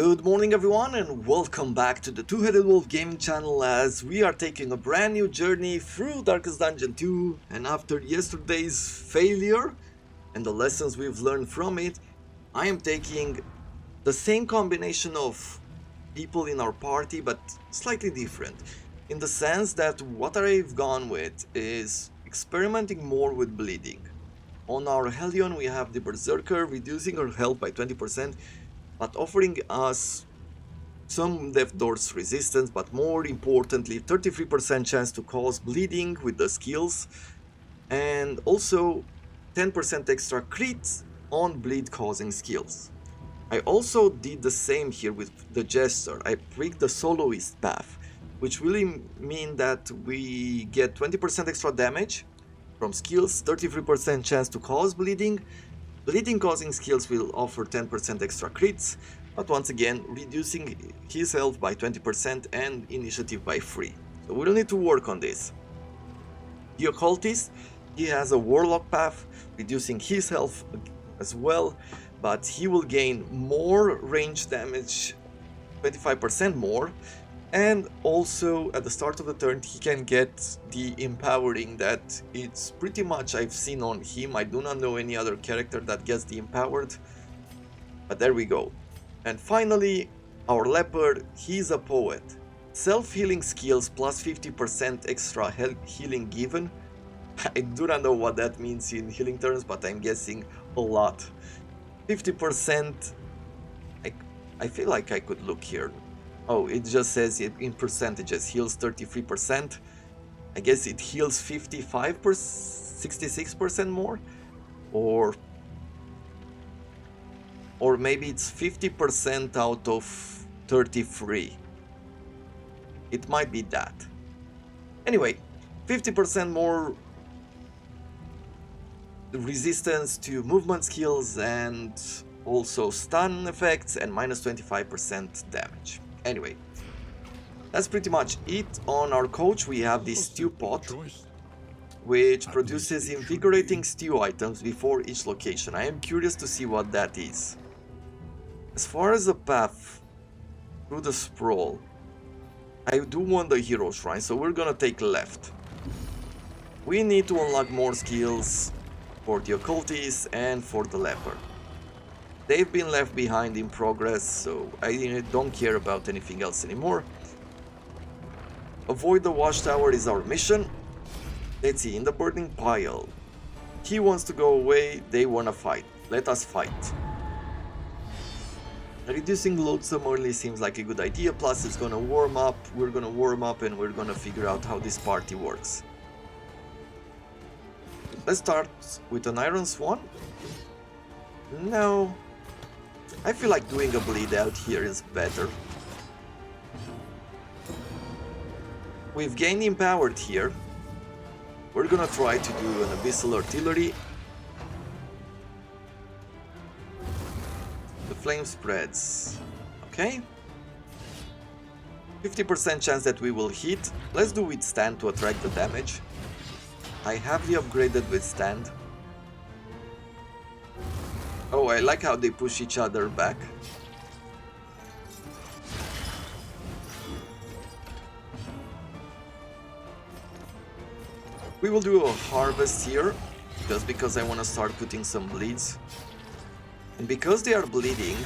Good morning everyone and welcome back to the Two-Headed Wolf gaming channel as we are taking a brand new journey through Darkest Dungeon 2, and after yesterday's failure and the lessons we've learned from it, I am taking the same combination of people in our party but slightly different, in the sense that what I've gone with is experimenting more with bleeding. On our Hellion we have the Berserker reducing our health by 20%, but offering us some Death Doors resistance, but more importantly 33% chance to cause bleeding with the skills, and also 10% extra crits on bleed causing skills. I also did the same here with the Jester. I picked the Soloist path, which really mean that we get 20% extra damage from skills, 33% chance to cause bleeding. Bleeding causing skills will offer 10% extra crits, but once again reducing his health by 20% and initiative by 3. So we don't need to work on this. The Occultist, he has a Warlock path, reducing his health as well, but he will gain more range damage, 25% more, and also at the start of the turn he can get the empowering that it's pretty much I've seen on him. I do not know any other character that gets the empowered, but there we go. And finally, our Leopard, he's a poet. Self-healing skills plus 50% extra healing given. I do not know what that means in healing terms, but I'm guessing a lot. 50%, I feel like I could look here. Oh, it just says it in percentages, heals 33%. I guess it heals 55%, 66% more? Or maybe it's 50% out of 33. It might be that. Anyway, 50% more resistance to movement skills and also stun effects, and minus 25% damage. Anyway, that's pretty much it. On our coach we have this stew pot, which produces invigorating stew items before each location. I am curious to see what that is. As far as the path through the sprawl, I do want the hero shrine, so we're gonna take left. We need to unlock more skills for the occultist and for the leopard. They've been left behind in progress, so I don't care about anything else anymore. Avoid the watchtower is our mission. Let's see, in the burning pile. He wants to go away, they wanna fight. Let us fight. Reducing loadsome early seems like a good idea, plus it's gonna warm up, we're gonna warm up and we're gonna figure out how this party works. Let's start with an Iron Swan. No, I feel like doing a bleed out here is better. We've gained empowered here. We're gonna try to do an Abyssal Artillery. The flame spreads. Okay. 50% chance that we will hit. Let's do Withstand to attract the damage. I have the upgraded Withstand. Oh, I like how they push each other back. We will do a harvest here, just because I want to start putting some bleeds. And because they are bleeding,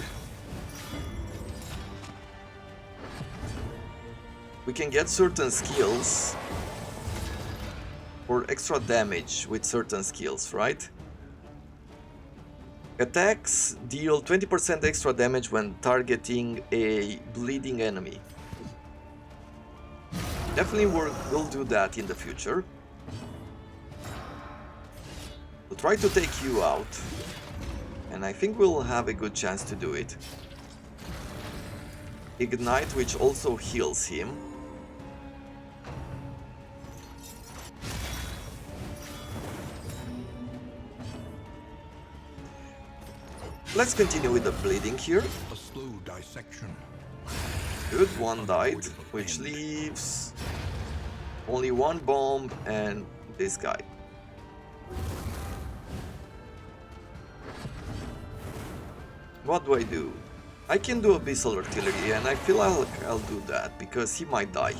we can get certain skills for extra damage with certain skills, right? Attacks deal 20% extra damage when targeting a bleeding enemy. Definitely we'll do that in the future. We'll try to take you out, and I think we'll have a good chance to do it. Ignite, which also heals him. Let's continue with the bleeding here. A slow dissection. Good, one died, which leaves only one bomb and this guy. What do I do? I can do Abyssal Artillery, and I feel I'll do that, because he might die.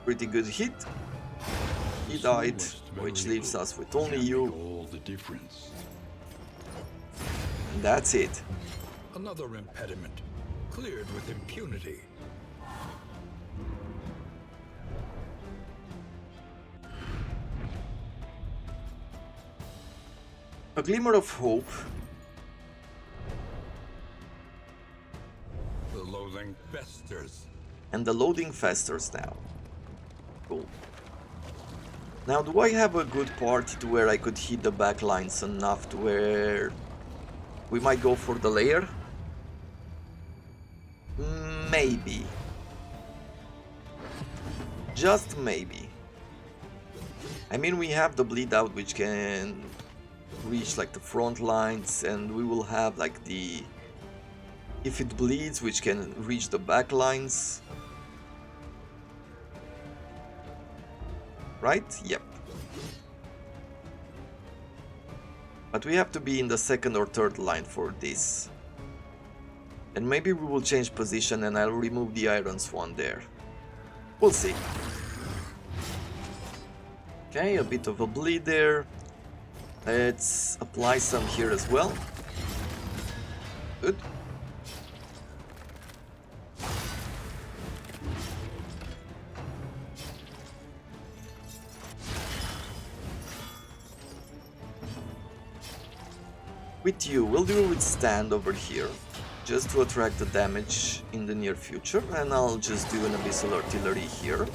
Pretty good hit. He died, which leaves us with only you. And that's it. Another impediment, cleared with impunity. A glimmer of hope. The loathing festers. And the loading festers now. Cool. Now, do I have a good party to where I could hit the backlines enough to where we might go for the layer? Maybe. Just maybe. I mean, we have the bleed out, which can reach like the front lines, and we will have like the if it bleeds, which can reach the back lines. Right? Yep. But we have to be in the second or third line for this. And maybe we will change position and I'll remove the Iron Swan there. We'll see. Okay, a bit of a bleed there. Let's apply some here as well. Good. With you, we'll do a withstand over here, just to attract the damage in the near future, and I'll just do an Abyssal Artillery here.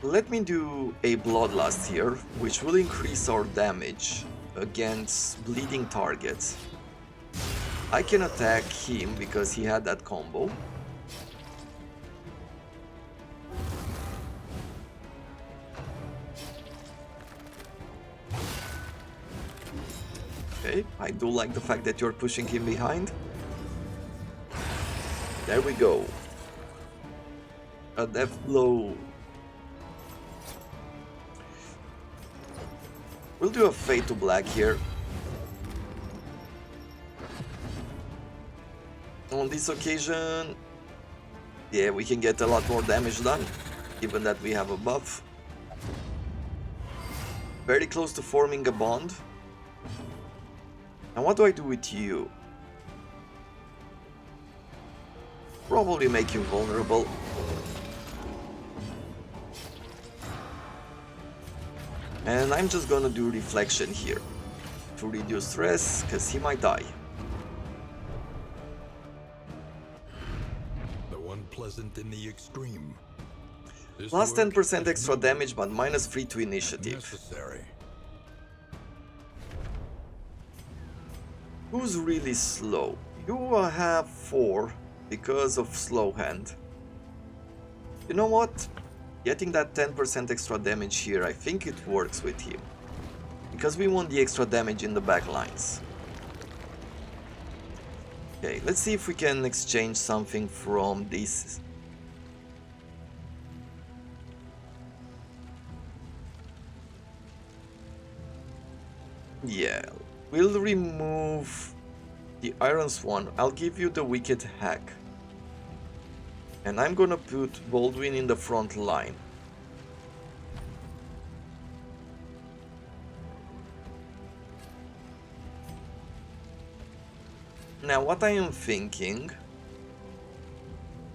Let me do a Bloodlust here, which will increase our damage against bleeding targets. I can attack him because he had that combo. Okay, I do like the fact that you're pushing him behind. There we go. A death blow. We'll do a Fade to Black here. On this occasion, yeah, we can get a lot more damage done, given that we have a buff. Very close to forming a bond. And what do I do with you? Probably make you vulnerable. And I'm just gonna do Reflection here to reduce stress, because he might die. The one pleasant in the extreme. Plus 10% extra damage, but minus 3 to initiative. Necessary. Who's really slow? You have 4 because of slow hand. You know what? Getting that 10% extra damage here, I think it works with him. Because we want the extra damage in the back lines. Okay, let's see if we can exchange something from this. Yeah, we'll remove the Iron Swan. I'll give you the Wicked Hack. And I'm gonna put Baldwin in the front line. Now what I am thinking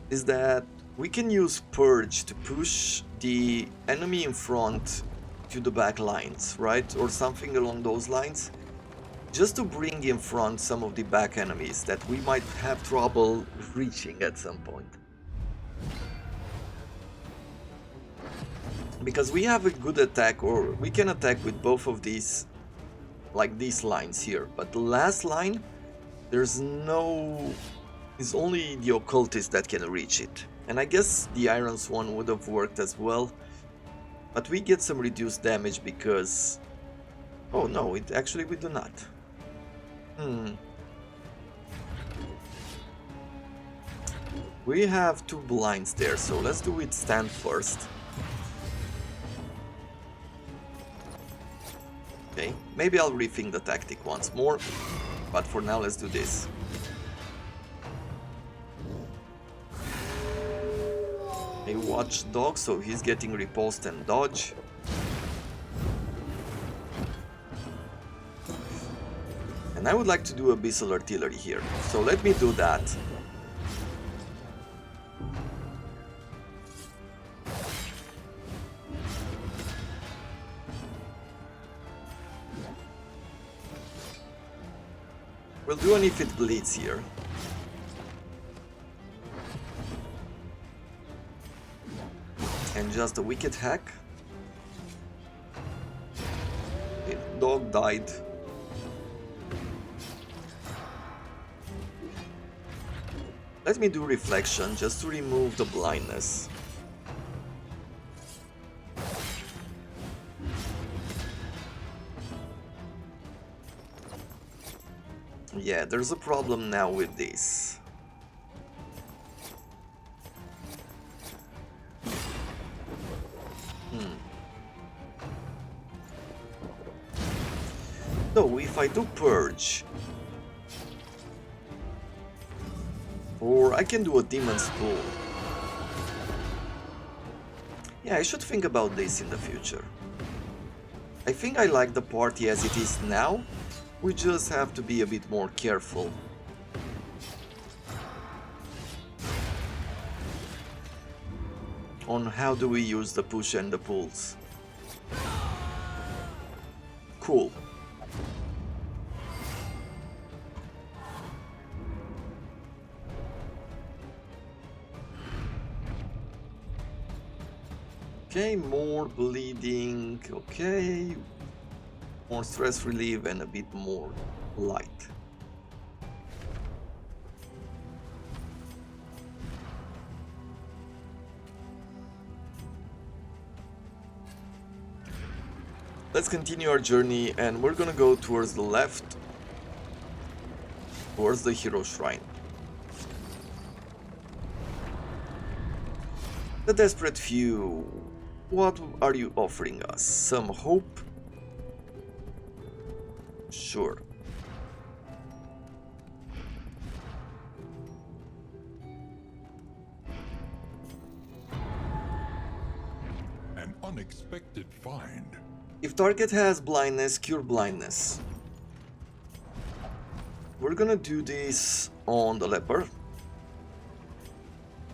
is that we can use Purge to push the enemy in front to the back lines, right? Or something along those lines. Just to bring in front some of the back enemies that we might have trouble reaching at some point. Because we have a good attack, or we can attack with both of these, like these lines here. But the last line, there's no... it's only the Occultist that can reach it. And I guess the Iron Swan would have worked as well. But we get some reduced damage because... oh no, actually we do not. We have 2 blinds there, so let's do it stand first. Okay, maybe I'll rethink the tactic once more, but for now let's do this. A watchdog, so he's getting riposte and dodge. And I would like to do Abyssal Artillery here, so let me do that. We'll do an if it bleeds here. And just a wicked hack. Okay, dog died. Let me do reflection just to remove the blindness. Yeah, there's a problem now with this. So if I do purge, or I can do a demon's pool. Yeah, I should think about this in the future. I think I like the party as it is now. We just have to be a bit more careful. On how do we use the push and the pulls. Cool. Okay, more bleeding, okay. More stress relief and a bit more light. Let's continue our journey and we're gonna go towards the left, towards the Hero Shrine. The Desperate Few, what are you offering us? Some hope? Sure. An unexpected find. If target has blindness, cure blindness. We're gonna do this on the leper.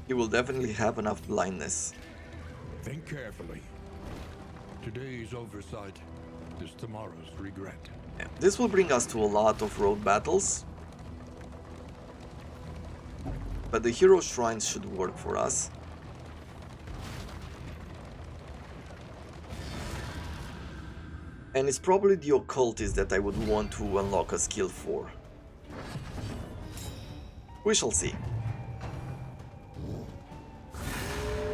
He will definitely have enough blindness. Think carefully. Today's oversight is tomorrow's regret. Yeah, this will bring us to a lot of road battles. But the hero shrines should work for us. And it's probably the occultist that I would want to unlock a skill for. We shall see.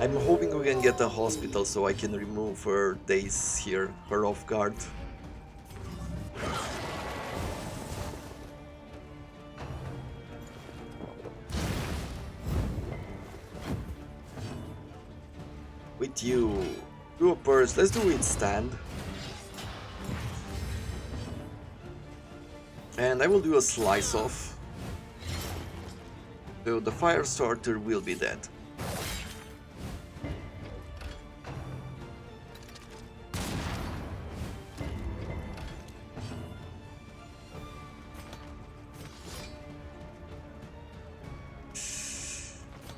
I'm hoping we can get a hospital so I can remove her days here, her off guard. With you, do a purse, let's do it stand. And I will do a slice off. So the fire starter will be dead.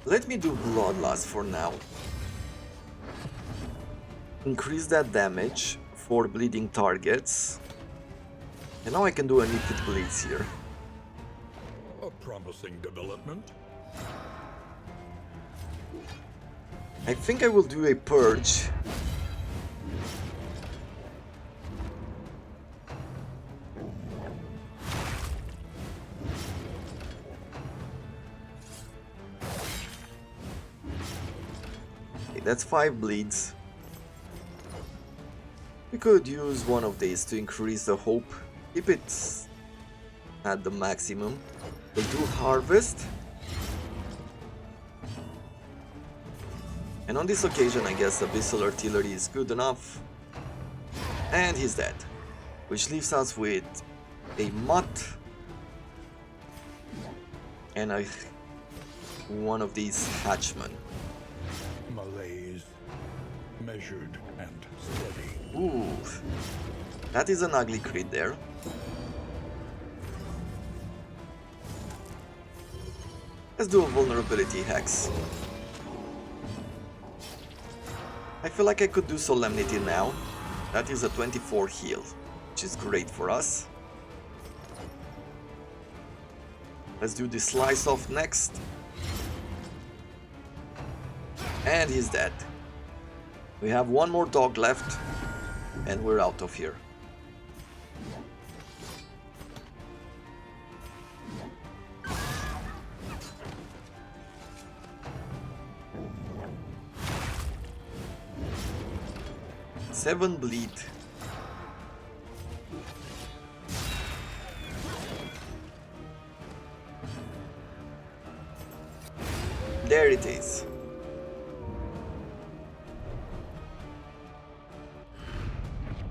Let me do Bloodlust for now. Increase that damage for bleeding targets. And now I can do an if it bleeds here. A promising development. I think I will do a purge. Okay, that's 5 bleeds. We could use one of these to increase the hope. Keep it at the maximum. We'll do harvest. And on this occasion, I guess Abyssal Artillery is good enough. And he's dead. Which leaves us with a Mutt and one of these Hatchmen. Malaise, measured and steady. Ooh, that is an ugly crit there. Let's do a vulnerability hex. I feel like I could do Solemnity now. That is a 24 heal, which is great for us. Let's do the Slice Off next. And he's dead. We have one more dog left, and we're out of here. Seven bleed. There it is.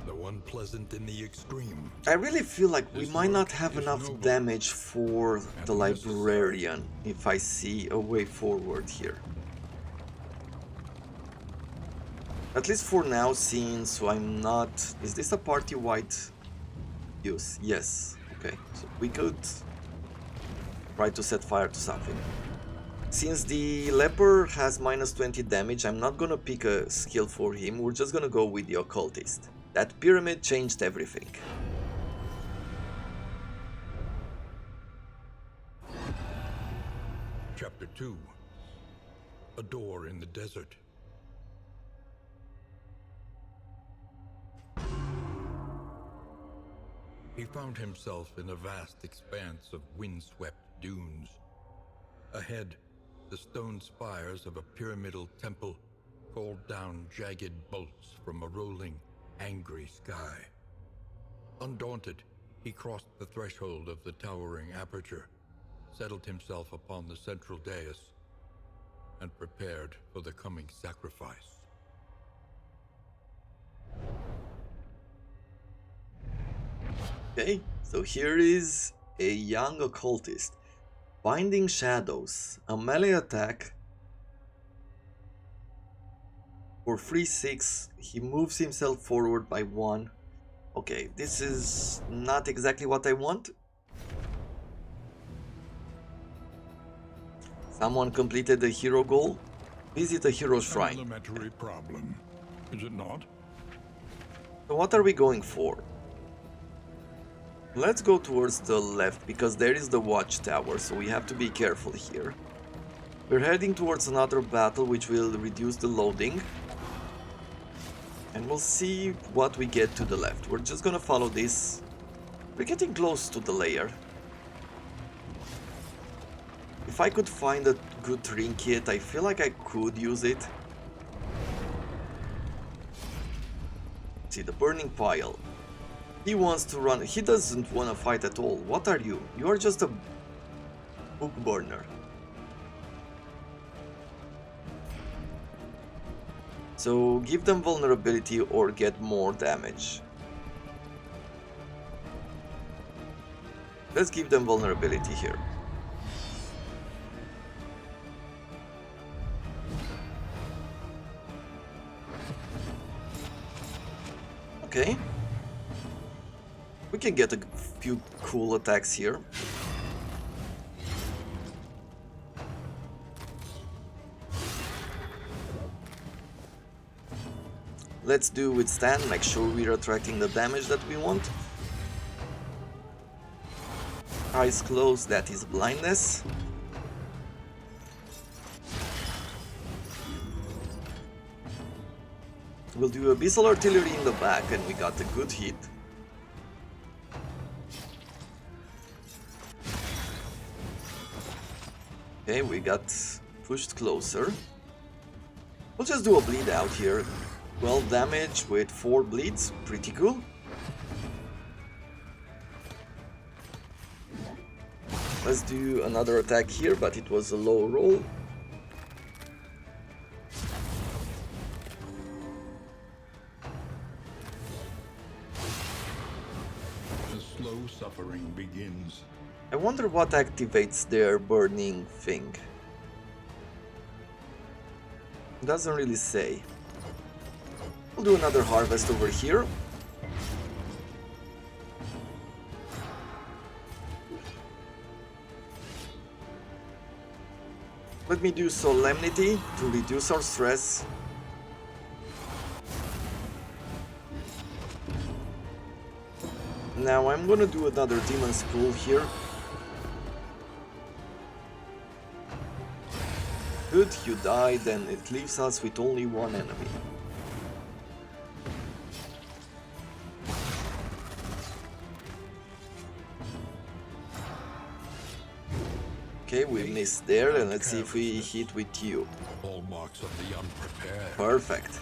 Though unpleasant in the extreme. I really feel like we This might not work have is enough noble damage for the and necessary. librarian if I see a way forward here. At least for now, since I'm not... Is this a party-wide use? Yes. Okay, so we could try to set fire to something. Since the leper has minus 20 damage, I'm not gonna pick a skill for him, we're just gonna go with the occultist. That pyramid changed everything. Chapter 2. A door in the desert. He found himself in a vast expanse of windswept dunes. Ahead, the stone spires of a pyramidal temple called down jagged bolts from a rolling, angry sky. Undaunted, he crossed the threshold of the towering aperture, settled himself upon the central dais, and prepared for the coming sacrifice. Okay, so here is a young occultist. Binding Shadows, a melee attack. For 3/6, he moves himself forward by 1. Okay, this is not exactly what I want. Someone completed the hero goal. Visit a hero An shrine. elementary problem, is it not? So what are we going for? Let's go towards the left because there is the watchtower, so we have to be careful here. We're heading towards another battle which will reduce the loading. And we'll see what we get to the left. We're just gonna follow this. We're getting close to the layer. If I could find a good trinket, I feel like I could use it. See, the burning pile. He wants to run. He doesn't want to fight at all. What are you? You are just a book burner. So give them vulnerability or get more damage. Let's give them vulnerability here. Okay. We can get a few cool attacks here. Let's do withstand, make sure we're attracting the damage that we want. Eyes closed, that is blindness. We'll do Abyssal Artillery in the back and we got a good hit. Okay, we got pushed closer. We'll just do a bleed out here. 12 damage with 4 bleeds, pretty cool. Let's do another attack here, but it was a low roll. slow suffering begins. I wonder what activates their burning thing. Doesn't really say. We'll do another harvest over here. Let me do Solemnity to reduce our stress. Now I'm gonna do another Demon's Pool here. Good, you died, and it leaves us with only one enemy. Okay, we missed there, and let's see if we hit with you. Hallmarks of the unprepared. Perfect.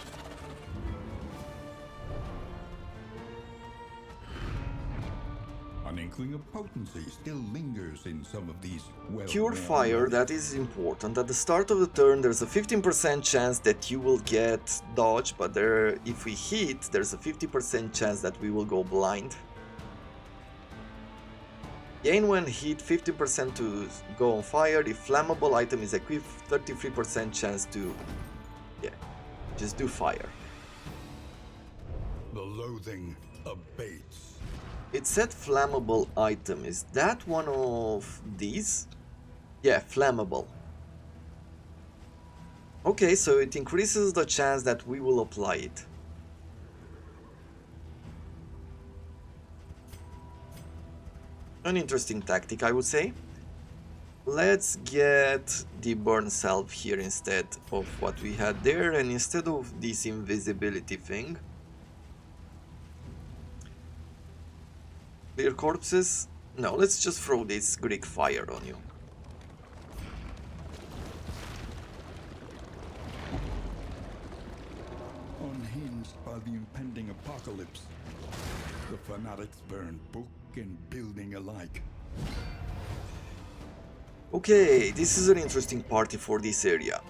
An inkling of potency still lingers in some of these Cure Fire, that is important. At the start of the turn, there's a 15% chance that you will get dodge, but if we hit, there's a 50% chance that we will go blind. Gain when hit 50% to go on fire. If flammable item is equipped, 33% chance to, just do fire. The loathing abates. It said flammable item. Is that one of these? Yeah, flammable. Okay, so it increases the chance that we will apply it. An interesting tactic, I would say. Let's get the burn salve here instead of what we had there, and instead of this invisibility thing. Clear corpses? No, let's just throw this Greek fire on you. Unhinged by the impending apocalypse, the fanatics burn book and building alike. Okay, this is an interesting party for this area.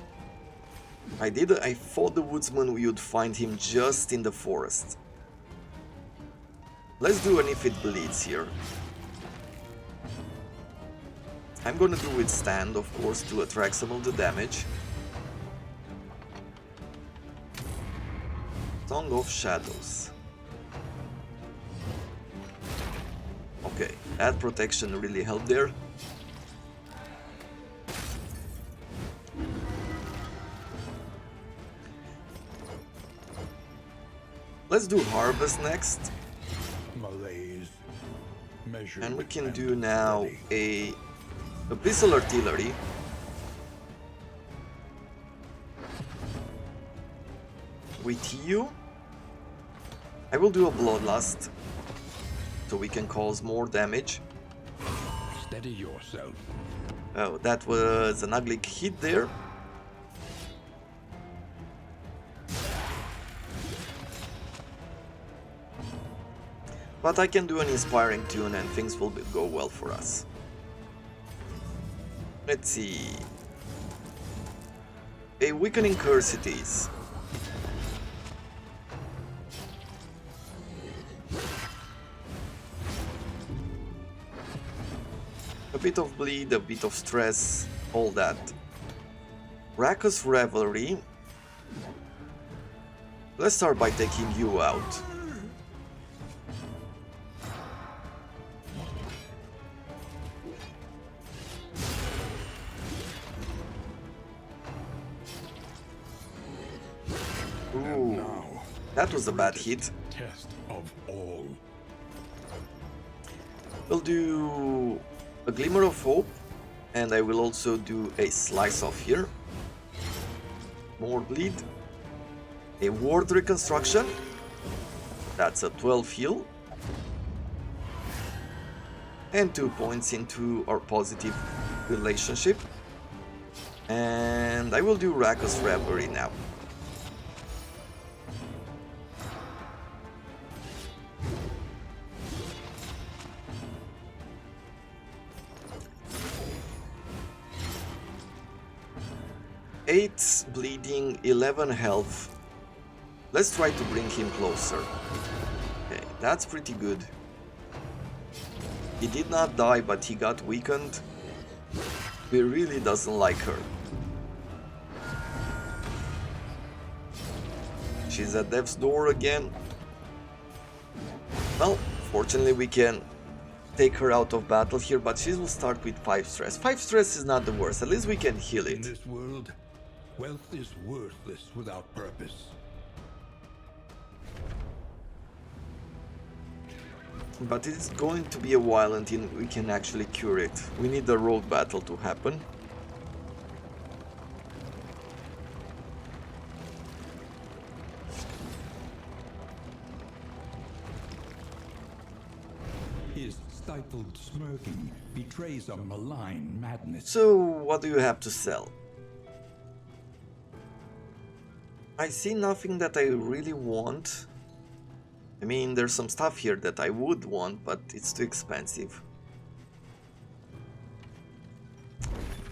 I thought the woodsman we would find him just in the forest. Let's do an if it bleeds here. I'm gonna do withstand, of course, to attract some of the damage. Song of Shadows. Okay, that protection really helped there. Let's do Harvest next. Malaise. Measure And we can and do now steady. a Abyssal Artillery. With you, I will do a Bloodlust, so we can cause more damage. Steady yourself. Oh, that was an ugly hit there. But I can do an Inspiring Tune and things will go well for us. Let's see. A Weakening Curse it is. A bit of bleed, a bit of stress, all that. Raucous Revelry. Let's start by taking you out. Ooh, that was a bad hit. Test of all. We'll do a Glimmer of Hope, and I will also do a Slice Off here. More bleed. A Ward Reconstruction. That's a 12 heal. And 2 points into our positive relationship. And I will do Raucous Revelry now. Eight bleeding, 11 health. Let's try to bring him closer. Okay, that's pretty good. He did not die, but he got weakened. He really doesn't like her. She's at death's door again. Well, fortunately we can take her out of battle here, but she will start with 5 stress. 5 stress is not the worst, at least we can heal In it. this world, wealth is worthless without purpose. But it's going to be a while until we can actually cure it. We need the road battle to happen. His stifled smirking betrays a malign madness. So, what do you have to sell? I see nothing that I really want. I mean, there's some stuff here that I would want, but it's too expensive.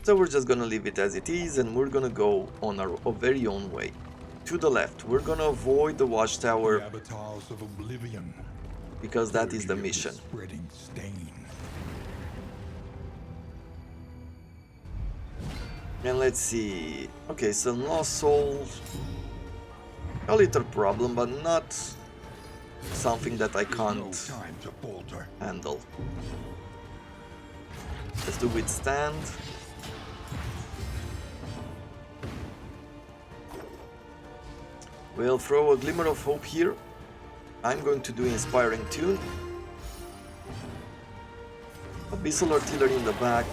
So we're just gonna leave it as it is, and we're gonna go on our very own way. To the left, we're gonna avoid the watchtower, The avatars of oblivion. because that is the Worthy of mission. Spreading stain. And let's see. Okay, so lost soul. A little problem, but not something that I There's can't no time to falter. handle. Let's do withstand. We'll throw a glimmer of hope here. I'm going to do inspiring tune. Abyssal artillery in the back.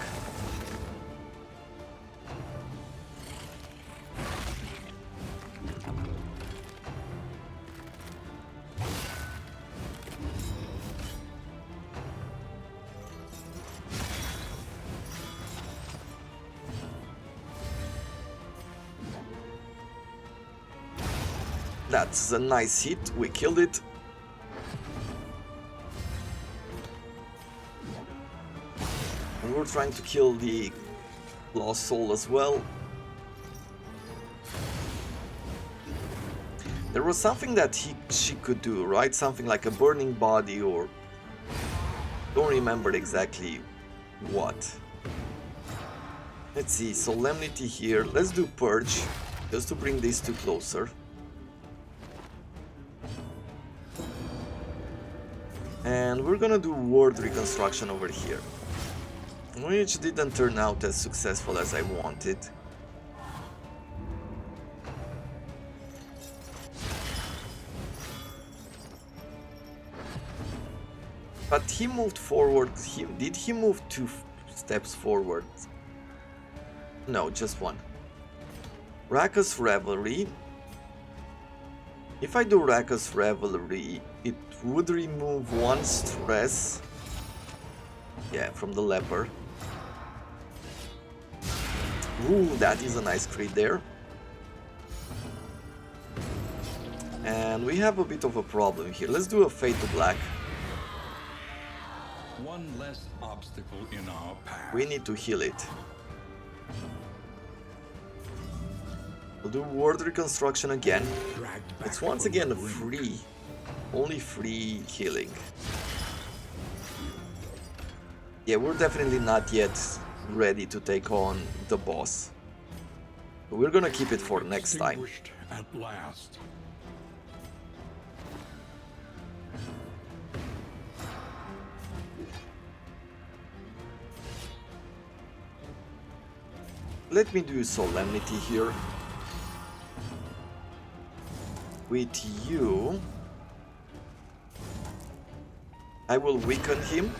That's a nice hit, we killed it. And we're trying to kill the lost soul as well. There was something that she could do, right? Something like a burning body, or don't remember exactly what. Let's see, solemnity here. Let's do purge, just to bring these two closer. And we're gonna do ward reconstruction over here, which didn't turn out as successful as I wanted. But he moved forward. Did he move 2 steps forward? No, just 1. Raka's Revelry. If I do Raka's Revelry, it would remove 1 stress. Yeah, from the leper. Ooh, that is a nice crit there. And we have a bit of a problem here. Let's do a Fade to Black. One less obstacle in our path. We need to heal it. We'll do ward reconstruction again. Dragged back It's once from again the a brink. free, only free healing. Yeah, we're definitely not yet ready to take on the boss. We're gonna keep it for next time. Extinguished at last. Let me do solemnity here. With you, I will weaken him.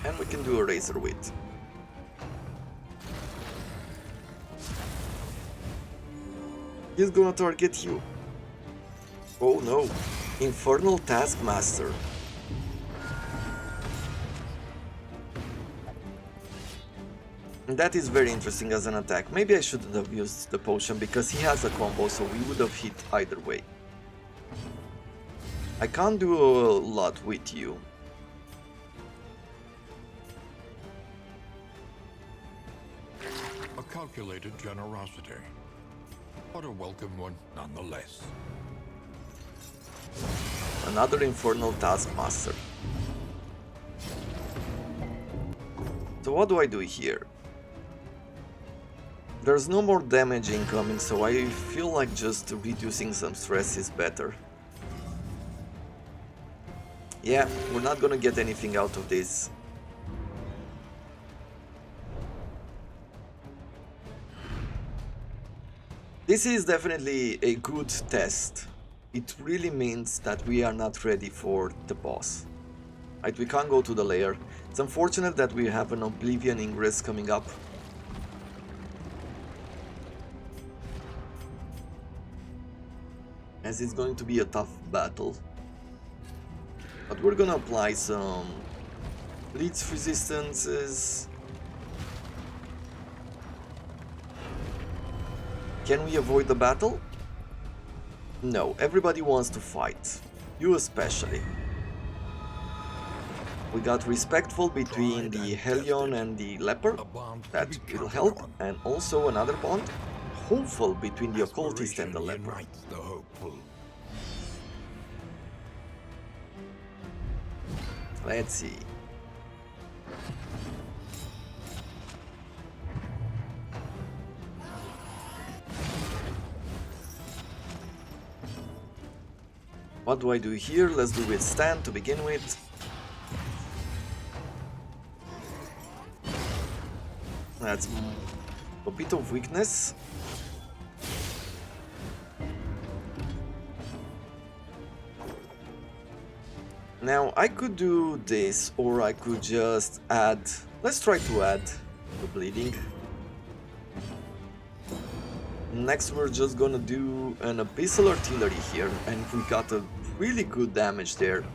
And we can do a razor wit. He's gonna target you. Oh no, Infernal Taskmaster. That is very interesting as an attack. Maybe I shouldn't have used the potion because he has a combo, so we would have hit either way. I can't do a lot with you. A calculated generosity, but a welcome one nonetheless. Another Infernal Taskmaster. So what do I do here? There's no more damage incoming, so I feel like just reducing some stress is better. Yeah, we're not gonna get anything out of this. This is definitely a good test. It really means that we are not ready for the boss. Right, we can't go to the lair. It's unfortunate that we have an Oblivion Ingress coming up. As it's going to be a tough battle. But we're gonna apply some Blitz resistances. Can we avoid the battle? No, everybody wants to fight. You especially. We got respectful between the Hellion and the Leper. That will help. And also another bond. Hopeful between the Occultist and the Leper. Let's see. What do I do here? Let's do withstand to begin with. That's a bit of weakness. Now I could do this, or I could just add... Let's try to add the bleeding. Next we're just gonna do an Abyssal Artillery here, and we got a really good damage there.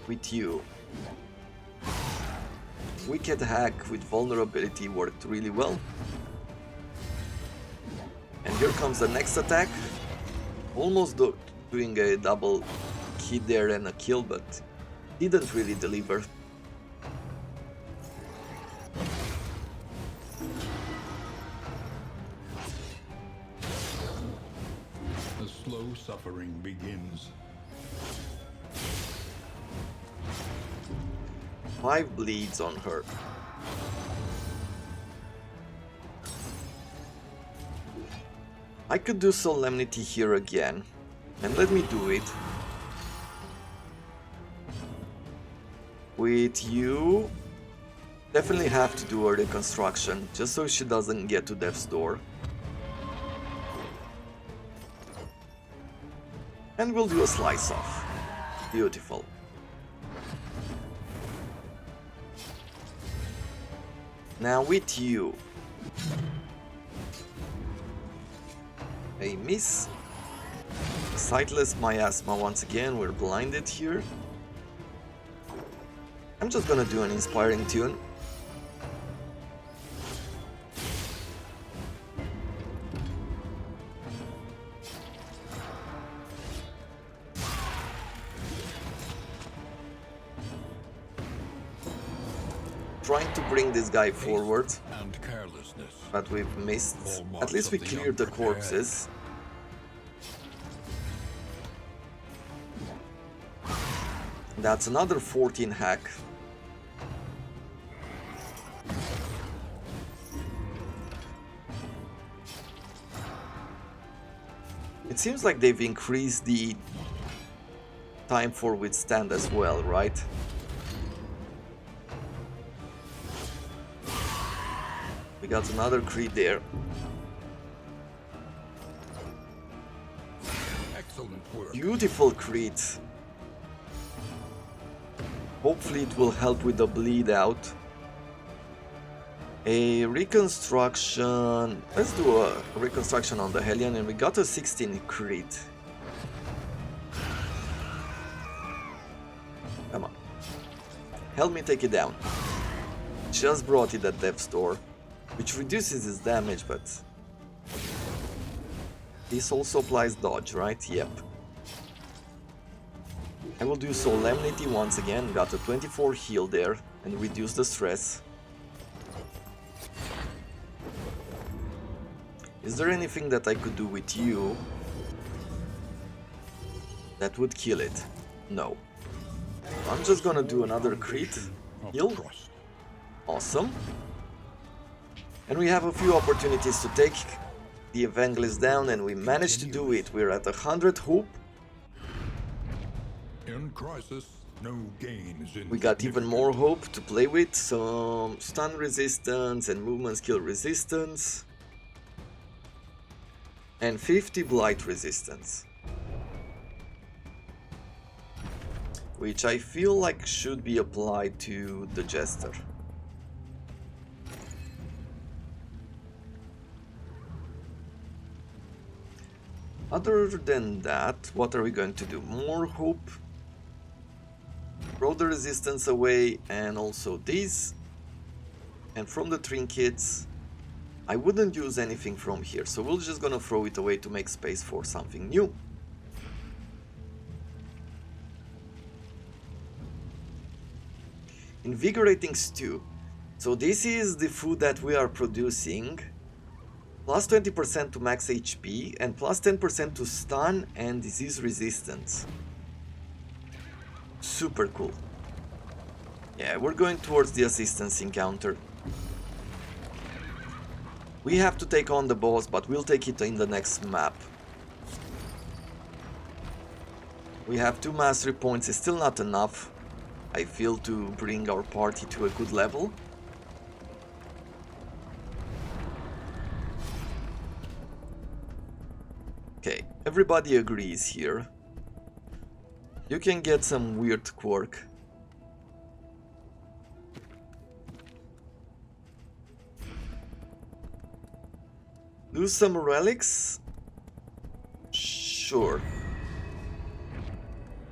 With you. Wicked Hack with vulnerability worked really well. And here comes the next attack. Almost doing a double hit there and a kill, but didn't really deliver. The slow suffering begins. 5 bleeds on her. I could do Solemnity here again, and let me do it. With you, definitely have to do a reconstruction, just so she doesn't get to death's door. And we'll do a slice off. Beautiful. Now with you. A miss. Sightless Miasma once again, we're blinded here. I'm just gonna do an inspiring tune. Trying to bring this guy forward, and carelessness. but we've missed. At least we cleared the corpses. That's another 14 hack. It seems like they've increased the time for withstand as well, right? We got another crit there. Excellent work. Beautiful crit. Hopefully it will help with the bleed out. A reconstruction. Let's do a reconstruction on the Hellion, and we got a 16 crit. Come on. Help me take it down. Just brought it at death's door, which reduces his damage, but this also applies dodge, right? Yep. I will do Solemnity once again, got a 24 heal there, and reduce the stress. Is there anything that I could do with you that would kill it? No. I'm just gonna do another crit heal. Awesome. And we have a few opportunities to take the Evangelist down, and we managed to do it. We're at 100 hope. In crisis, no gain is We got even more hope to play with, some stun resistance and movement skill resistance. And 50 blight resistance. Which I feel like should be applied to the Jester. Other than that, what are we going to do? More hope. Throw the resistance away, and also these. And from the trinkets, I wouldn't use anything from here, so we're just gonna throw it away to make space for something new. Invigorating stew. So this is the food that we are producing. Plus 20% to max HP and plus 10% to stun and disease resistance. Super cool. Yeah, we're going towards the assistance encounter. We have to take on the boss, but we'll take it in the next map. We have 2 mastery points, it's still not enough, I feel, to bring our party to a good level. Okay, everybody agrees here. You can get some weird quirk. Lose some relics? Sure.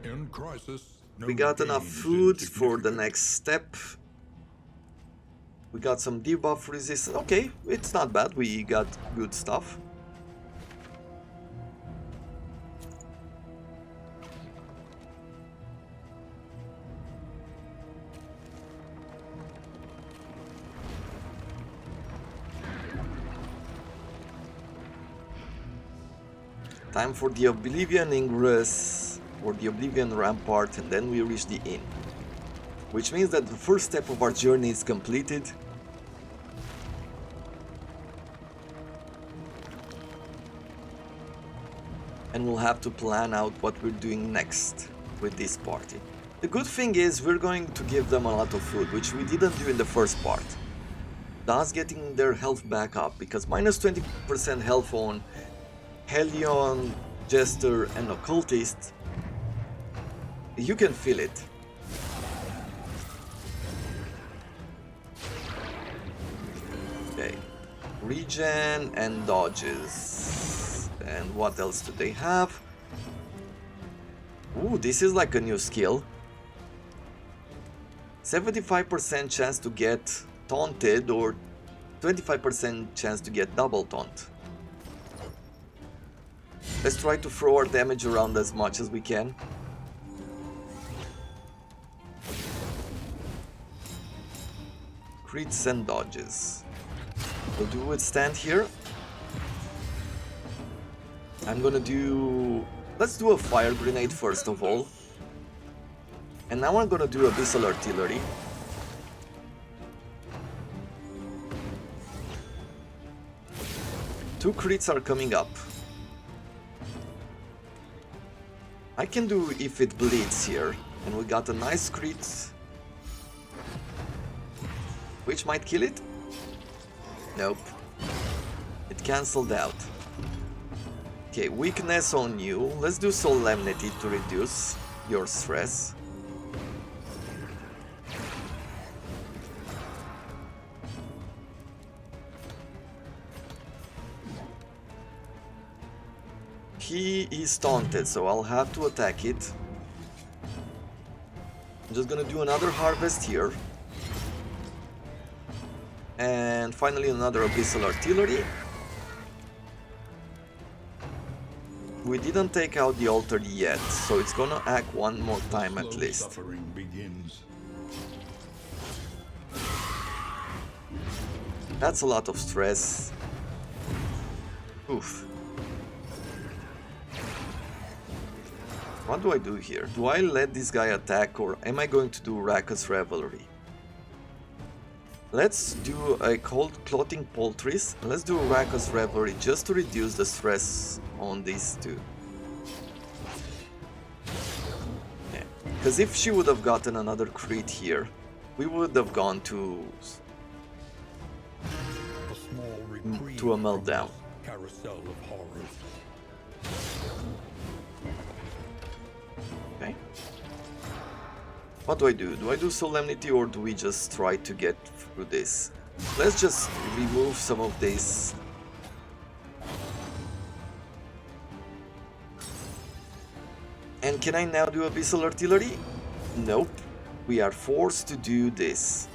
In crisis, no We got gain enough is food for the insignificant. next step. We got some debuff resistance. Okay, it's not bad. We got good stuff. Time for the Oblivion Ingress, or the Oblivion Rampart, and then we reach the inn. Which means that the first step of our journey is completed. And we'll have to plan out what we're doing next with this party. The good thing is we're going to give them a lot of food, which we didn't do in the first part. Thus getting their health back up, because minus 20% health on Hellion, Jester and Occultist, you can feel it. Okay, regen and dodges. And what else do they have? Ooh, this is like a new skill. 75% chance to get taunted or 25% chance to get double taunt. Let's try to throw our damage around as much as we can. Crits and dodges. We'll do withstand here. I'm gonna do... Let's do a fire grenade first of all. And now I'm gonna do Abyssal Artillery. Two crits are coming up. I can do If It Bleeds here, and we got a nice crit, which might kill it? Nope. It cancelled out. Okay, weakness on you. Let's do Solemnity to reduce your stress. He is taunted, so I'll have to attack it. I'm just gonna do another harvest here. And finally another Abyssal Artillery. We didn't take out the altar yet, so it's gonna act one more time at Slow least. Suffering begins. That's a lot of stress. Oof. What do I do here? Do I let this guy attack or am I going to do Raka's Revelry? Let's do a cold clothing poultries. Let's do Raka's Revelry just to reduce the stress on these two. Yeah. Because if she would have gotten another crit here, we would have gone to a meltdown. Carousel of horrors. Okay. What do I do? Do I do Solemnity or do we just try to get through this? Let's just remove some of this. And can I now do Abyssal Artillery? Nope. We are forced to do this.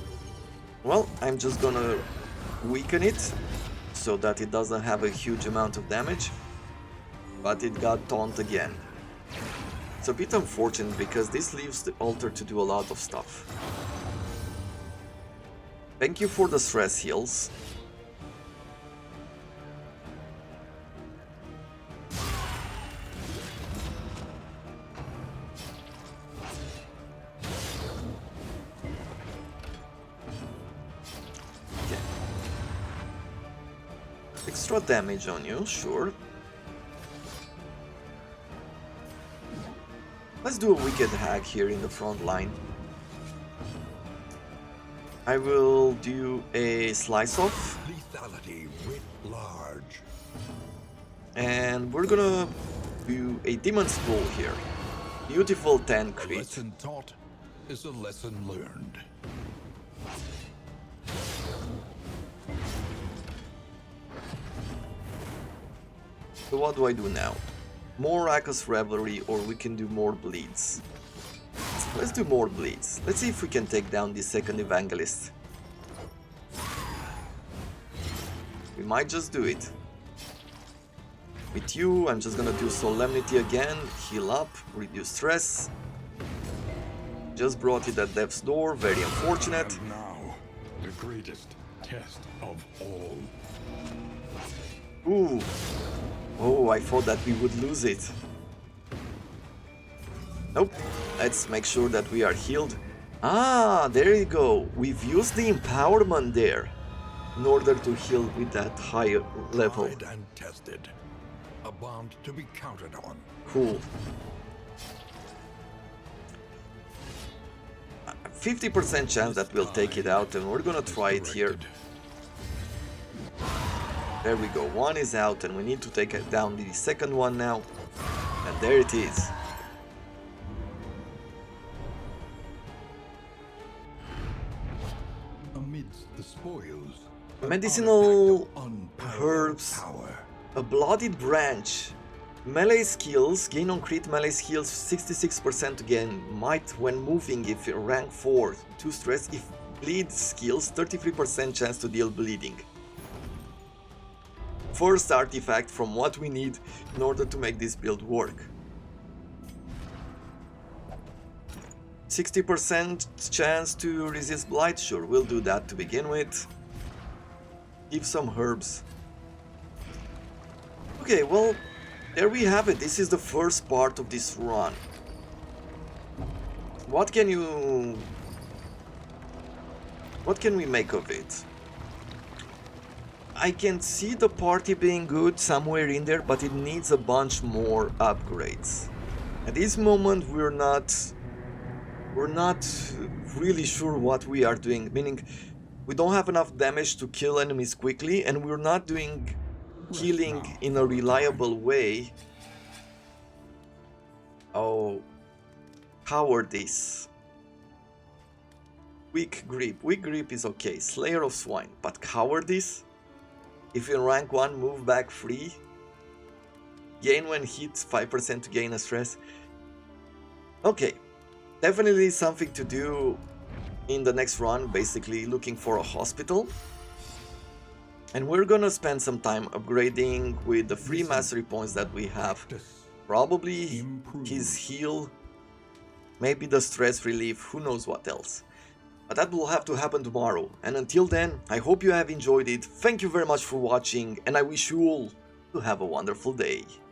Well, I'm just gonna weaken it so that it doesn't have a huge amount of damage. But it got taunt again. It's a bit unfortunate because this leaves the altar to do a lot of stuff. Thank you for the stress heals. Okay. Extra damage on you, sure. Let's do a Wicked Hag here in the front line. I will do a Slice Off. Lethality writ large. And we're gonna do a Demon's Pull here. Beautiful 10 A crit. lesson taught is a lesson learned. So what do I do now? More Raka's Revelry or we can do more bleeds. Let's do more bleeds. Let's see if we can take down the second Evangelist. We might just do it. With you, I'm just gonna do Solemnity again, heal up, reduce stress. Just brought it at death's door, very unfortunate. And now, the greatest test of all. Ooh. Oh, I thought that we would lose it. Nope. Let's make sure that we are healed. Ah, there you go. We've used the empowerment there in order to heal with that higher level. Tried and tested. A bond to be counted on. Cool. 50% chance that we'll take it out and we're gonna try it here. There we go, one is out and we need to take it down the second one now. And there it is. Amidst the spoils, Medicinal unparalleled herbs, power. a bloodied branch, melee skills, gain on crit melee skills 66% again, might when moving if you're rank 4, 2 stress, if bleed skills 33% chance to deal bleeding. First artifact from what we need in order to make this build work. 60% chance to resist blight, sure, we'll do that to begin with. Give some herbs. Okay, well, there we have it. This is the first part of this run. What can we make of it? I can see the party being good somewhere in there, but it needs a bunch more upgrades. At this moment, we're not really sure what we are doing, meaning we don't have enough damage to kill enemies quickly, and we're not doing healing in a reliable way. Oh, cowardice. Weak grip. Weak grip is okay. Slayer of Swine, but cowardice? If in rank 1, move back 3. Gain when hit 5% to gain a stress. Okay, definitely something to do in the next run, basically looking for a hospital. And we're gonna spend some time upgrading with the free mastery points that we have. Probably his heal, maybe the stress relief, who knows what else. But that will have to happen tomorrow. And until then, I hope you have enjoyed it. Thank you very much for watching, and I wish you all Have a wonderful day.